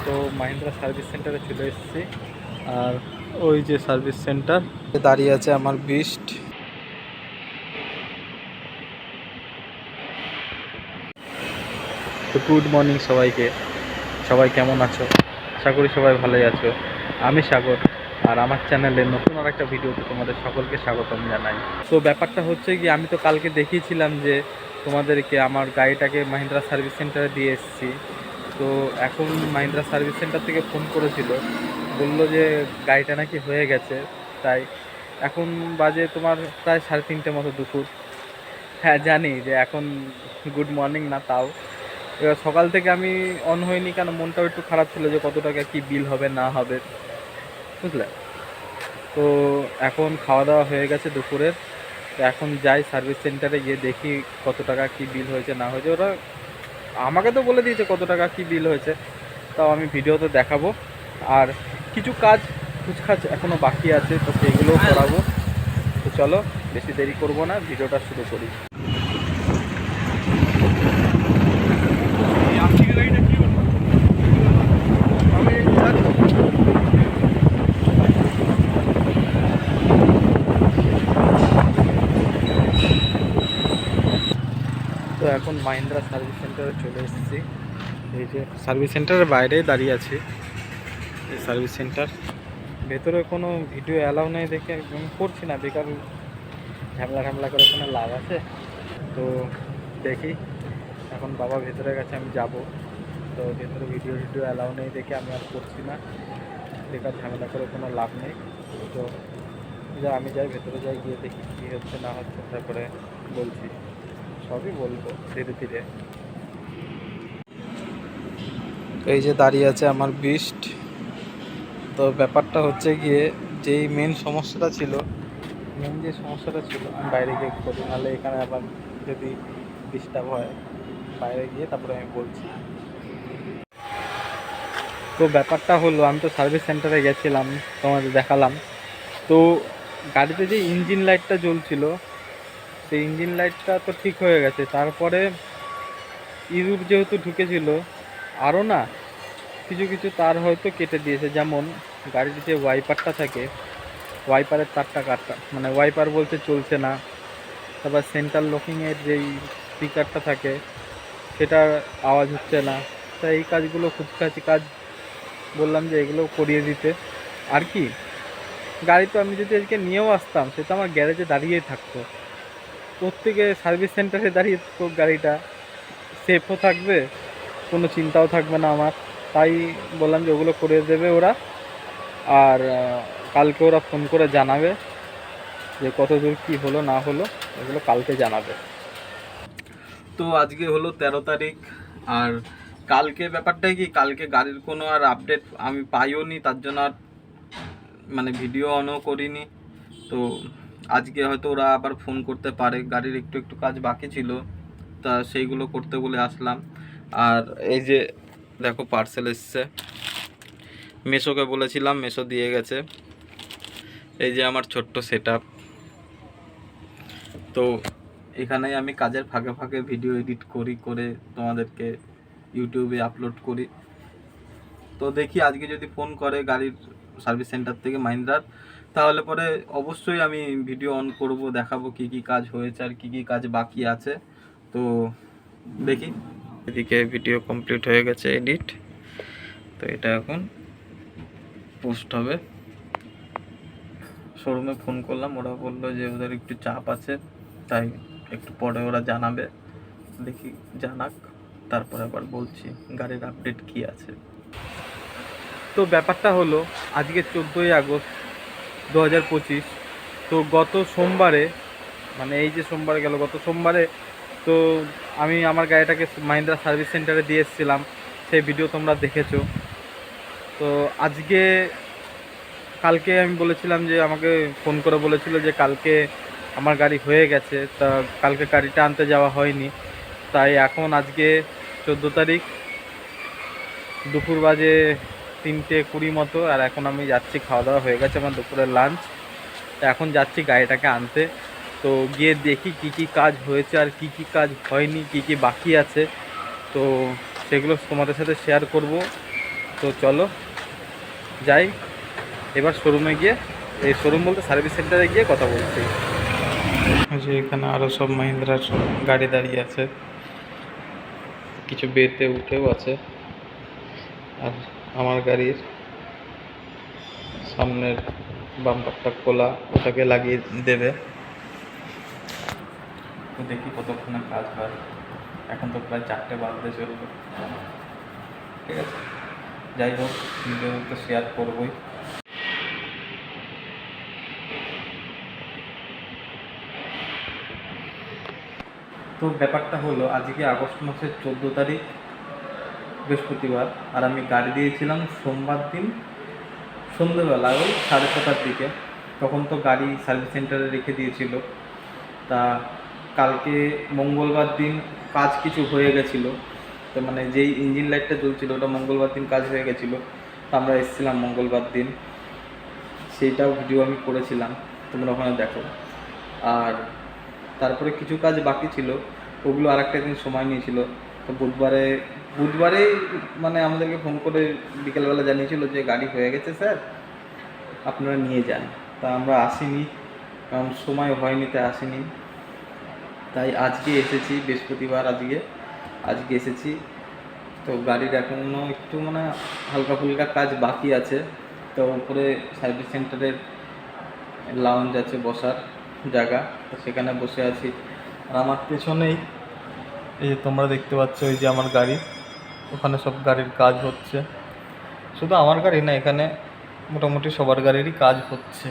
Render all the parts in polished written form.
তো মাহিন্দ্রা সার্ভিস সেন্টারে চলে এসেছি। আর ওই যে সার্ভিস সেন্টার দাঁড়িয়ে আছে আমার বিস্ট। তো গুড মর্নিং সবাইকে। সবাই কেমন আছো? আশা করি সবাই ভালোই আছো। আমি সাগর, আর আমার চ্যানেলে নতুন আর একটা ভিডিওতে তোমাদের সকলকে স্বাগতম জানাই। তো ব্যাপারটা হচ্ছে কি, আমি তো কালকে দেখিয়েছিলাম যে তোমাদেরকে আমার গাড়িটাকে মাহিন্দ্রা সার্ভিস সেন্টারে দিয়ে এসেছি। তো এখন মাহিন্দ্রা সার্ভিস সেন্টার থেকে ফোন করেছিল, বলল যে গাড়িটা নাকি হয়ে গেছে। তাই এখন বাজে তোমার প্রায় 3:30 মতো দুপুর। হ্যাঁ জানি যে এখন গুড মর্নিং না, তাও এবার সকাল থেকে আমি অন হইনি, কেন মনটাও একটু খারাপ ছিল যে কত টাকা কি বিল হবে না হবে, বুঝলে। তো এখন খাওয়া দাওয়া হয়ে গেছে দুপুরের। তো এখন যাই সার্ভিস সেন্টারে গিয়ে দেখি কত টাকা কি বিল হয়েছে না হয়েছে। ওরা আমাকে তো বলে দিয়েছে কত টাকা কি বিল হয়েছে, তাও আমি ভিডিওতে দেখাবো। আর কিছু কাজ কুচকাজ এখনও বাকি আছে, তো সেগুলোও করাবো। তো চলো বেশি দেরি করব না, ভিডিওটা শুরু করি। তো এখন মাহিন্দ্রা সার্ভিস সেন্টারে চলে এসেছি। এই যে সার্ভিস সেন্টারের বাইরেই দাঁড়িয়ে আছি। এই সার্ভিস সেন্টার ভেতরে কোনো ভিডিও অ্যালাউ নেই দেখে আমি করছি না, বেকার ঝামেলা করে কোনো লাভ আছে। তো দেখি, এখন বাবা ভেতরে গেছে, আমি যাব। তো ভেতরে ভিডিও অ্যালাউ নেই দেখে আমি আর করছি না, বেকার ঝামেলা করে কোনো লাভ নেই। তো আমি যাই ভেতরে, যাই গিয়ে দেখি কী হচ্ছে না হচ্ছে, তারপরে বলছি, সবই বলবো ধীরে ধীরে। এই যে দাঁড়িয়ে আছে আমার বিস্ট। তো ব্যাপারটা হচ্ছে গিয়ে, যেই মেন সমস্যাটা ছিল, আমি বাইরে গিয়ে করি, নাহলে এখানে আবার যদি ডিস্টার্ব হয়, বাইরে গিয়ে তারপরে আমি বলছি। তো ব্যাপারটা হলো, আমি তো সার্ভিস সেন্টারে গেছিলাম, তোমাদের দেখালাম। তো গাড়িতে যে ইঞ্জিন লাইটটা জ্বলছিল, সেই ইঞ্জিন লাইটটা তো ঠিক হয়ে গেছে। তারপরে ইঁদুর যেহেতু ঢুকেছিল, আরও না কিছু কিছু তার হয়তো কেটে দিয়েছে। যেমন গাড়ির যে ওয়াইপারটা থাকে, ওয়াইপারের তারটা কাটটা, মানে ওয়াইপার বলতে চলছে না। তারপর সেন্ট্রাল লকিংয়ের যেই স্পিকারটা থাকে, সেটার আওয়াজ হচ্ছে না। তাই এই কাজগুলো খুঁজকাছি কাজ, বললাম যে এগুলো করিয়ে দিতে। আর কি, গাড়ি তো আমি যদি আজকে নিয়েও আসতাম, সে তো আমার গ্যারেজে দাঁড়িয়েই থাকতো। প্রত্যেকে সার্ভিস সেন্টারে দাঁড়িয়ে তো গাড়িটা সেফও থাকবে, কোনো চিন্তাও থাকবে না আমার। তাই বললাম যে ওগুলো করে দেবে ওরা। আর কালকে ওরা ফোন করে জানাবে যে কত দূর কী হলো না হলো, এগুলো কালকে জানাবে। তো আজকে হলো 13 তারিখ। আর কালকে ব্যাপারটাই কি, কালকে গাড়ির কোনো আর আপডেট আমি পাইও নি, তার জন্য আর মানে ভিডিও অনও করিনি। তো আজকে হয়তো ওরা আবার ফোন করতে পারে, গাড়ির একটু একটু কাজ বাকি ছিল, তা সেইগুলো করতে বলে আসলাম। আর এই যে দেখো পার্সেল এসছে, মেশোকে বলেছিলাম, মেশো দিয়ে গেছে। এই যে আমার ছোট্ট সেটআপ। তো এখানেই আমি কাজের ফাঁকে ফাঁকে ভিডিও এডিট করে তোমাদেরকে ইউটিউবে আপলোড করি। তো দেখি আজকে যদি ফোন করে গাড়ির সার্ভিস সেন্টার থেকে মাহিন্দ্রার, তাহলে পরে অবশ্যই আমি ভিডিও অন করব, দেখাবো কি কি কাজ হয়েছে আর কি কি কাজ বাকি আছে। তো দেখি। এদিকে ভিডিও কমপ্লিট হয়ে গেছে এডিট। তো এটা এখন পোস্ট হবে। শোরুমে ফোন করলাম, ওরা বললো যে ওদের একটু চাপ আছে, তাই একটু পরে ওরা জানাবে। দেখি জানাক, তারপর আবার বলছি গাড়ির আপডেট কি আছে। তো ব্যাপারটা হলো, আজকে 14ই আগস্ট 2025। তো গত সোমবারে, মানে এই যে সোমবার গেল, গত সোমবারে তো আমি আমার গাড়িটাকে মাহিন্দ্রা সার্ভিস সেন্টারে দিয়ে এসেছিলাম, সেই ভিডিও তোমরা দেখেছো। তো আজকে, কালকে আমি বলেছিলাম যে, আমাকে ফোন করে বলেছিল যে কালকে আমার গাড়ি হয়ে গেছে, তা কালকে গাড়িটা আনতে যাওয়া হয়নি। তাই এখন আজকে 14 তারিখ, দুপুর বাজে 3:20 মতো। আর এখন আমি যাচ্ছি, খাওয়া দাওয়া হয়ে গেছে আমার, দুপুরের লাঞ্চ। তো এখন যাচ্ছি গাড়িটাকে আনতে। তো গিয়ে দেখি কি কি কাজ হয়েছে আর কি কি কাজ হয়নি, কি কি বাকি আছে। তো সেগুলো তোমাদের সাথে শেয়ার করব। তো চলো যাই এবার শোরুমে গিয়ে, এই শোরুম বলতে সার্ভিস সেন্টারে গিয়ে কথা বলছি। যে এখানে আরও সব মাহিন্দ্রার গাড়ি দাঁড়িয়ে আছে, কিছু বেতে উঠেও আছে। আর আমার গাড়ির সামনের বাম্পারটা খোলা, ওটাকে লাগিয়ে দেবে। তো দেখি কতক্ষণে কাজ হয়। এখন তো প্রায় 4টে বাজতে চলবে। ঠিক আছে, যাই হোক ভিডিও তো শেয়ার করবই। তো ব্যাপারটা হলো আজকে আগস্ট মাসের 14 তারিখ বৃহস্পতিবার, আর আমি গাড়ি দিয়েছিলাম সোমবার দিন সন্ধ্যেবেলা ওই 6:30টার দিকে। তখন তো গাড়ি সার্ভিস সেন্টারে রেখে দিয়েছিল। তা কালকে মঙ্গলবার দিন কাজ কিছু হয়ে গেছিলো, তো মানে যেই ইঞ্জিন লাইটটা জ্বলছিল ওটা মঙ্গলবার দিন কাজ হয়ে গেছিলো। তো আমরা এসেছিলাম মঙ্গলবার দিন, সেইটাও ভিডিও আমি করেছিলাম, তোমরা ওখানে দেখো। আর তারপরে কিছু কাজ বাকি ছিল, ওগুলো আর একটা দিন সময় নিয়েছিল। তো বুধবারে মানে আমাদেরকে ফোন করে বিকেলবেলা জানিয়েছিল যে গাড়ি হয়ে গেছে স্যার, আপনারা নিয়ে যান। তা আমরা আসিনি, কারণ সময় হয়নি, তাই আসিনি। তাই আজকে এসেছি, বৃহস্পতিবার আজকে এসেছি। তো গাড়ির এখনও একটু মানে হালকা ফুলকা কাজ বাকি আছে। তো উপরে সার্ভিস সেন্টারের লাউঞ্জ আছে, বসার জায়গা, তো সেখানে বসে আছি। আর আমার পেছনেই এই যে তোমরা দেখতে পাচ্ছ, এই যে আমার গাড়ি, ওখানে সব গাড়ির কাজ হচ্ছে। শুধু আমার গাড়ি না, এখানে মোটামুটি সবার গাড়িরই কাজ হচ্ছে।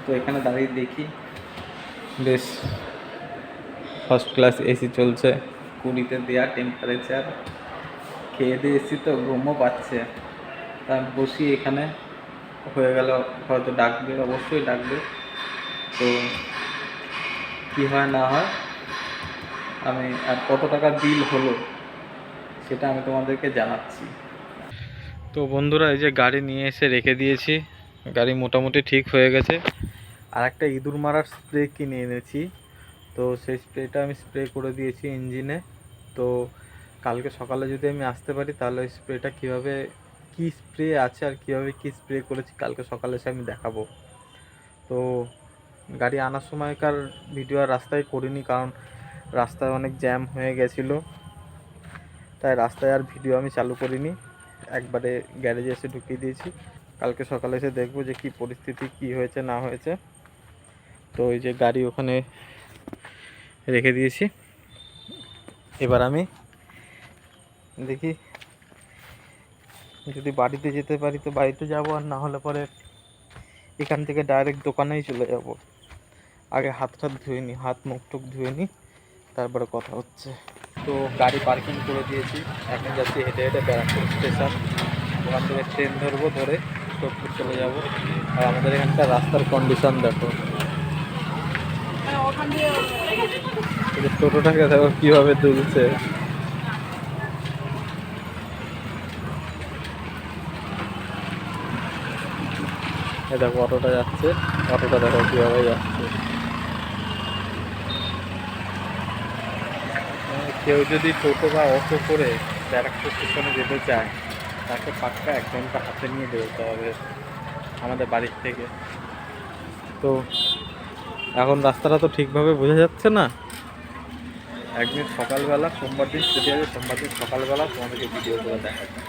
তো এখানে দাঁড়িয়ে দেখি, বেশ ফার্স্ট ক্লাস এসি চলছে, 20-তে দেওয়া টেম্পারেচার। খেয়ে দিয়ে এসি তো ঘুমও পাচ্ছে। তা বসি এখানে, হয়ে গেল হয়তো ডাকবে, অবশ্যই ডাকবে। তো কী হয় না হয়, আমি আর কত টাকা বিল হলো সেটা আমি তোমাদেরকে জানাচ্ছি। তো বন্ধুরা, এই যে গাড়ি নিয়ে এসে রেখে দিয়েছি, গাড়ি মোটামুটি ঠিক হয়ে গেছে। আর একটা ইঁদুর মারার স্প্রে কিনে এনেছি, তো সেই স্প্রেটা আমি স্প্রে করে দিয়েছি ইঞ্জিনে। তো কালকে সকালে যদি আমি আসতে পারি তাহলে ওই স্প্রেটা কীভাবে, কী স্প্রে আছে আর কীভাবে কী স্প্রে করেছি কালকে সকালে এসে আমি দেখাবো। তো গাড়ি আনার সময়কার ভিডিও আর রাস্তায় করিনি, কারণ রাস্তায় অনেক জ্যাম হয়ে গেছিলো, তাই রাস্তায় আর ভিডিও আমি চালু করিনি, একবারে গ্যারেজে এসে ঢুকিয়ে দিয়েছি। কালকে সকালে এসে দেখবো যে কী পরিস্থিতি, কী হয়েছে না হয়েছে। তো এই যে গাড়ি ওখানে রেখে দিয়েছি, এবার আমি দেখি যদি বাড়িতে যেতে পারি তো বাড়িতে যাব, আর না হলে পরে এখান থেকে ডাইরেক্ট দোকানেই চলে যাব। আগে হাত ধুয়ে নিই, হাত মুখ টুক ধুয়ে নিই, তারপরে কথা হচ্ছে। তো গাড়ি পার্কিং করে দিয়েছি, এখন যাচ্ছি হেঁটে হেঁটে ব্যারাকপুর স্টেশন। ওখান থেকে ট্রেন ধরবো, ধরে সোদপুর চলে যাব। আর আমাদের এখানকার রাস্তার কন্ডিশন দেখো, টোটোটাকে দেখো কীভাবে দুলছে। দেখো অটোটা যাচ্ছে, অটোটা দেখো কীভাবে যাচ্ছে। কেউ যদি টোটো বা অটো করে ব্যারাকপুর স্টেশনে যেতে চায়, তাকে পাক্কা 1 ঘন্টা হাতে নিয়ে বেরোতে হবে আমাদের বাড়ির থেকে। তো এখন রাস্তাটা তো ঠিকভাবে বোঝা যাচ্ছে না। একদিন সকালবেলা, সোমবার দিন ছুটি আছে, সোমবার দিন সকালবেলা তোমাদেরকে ভিডিও করে দেখা যায়।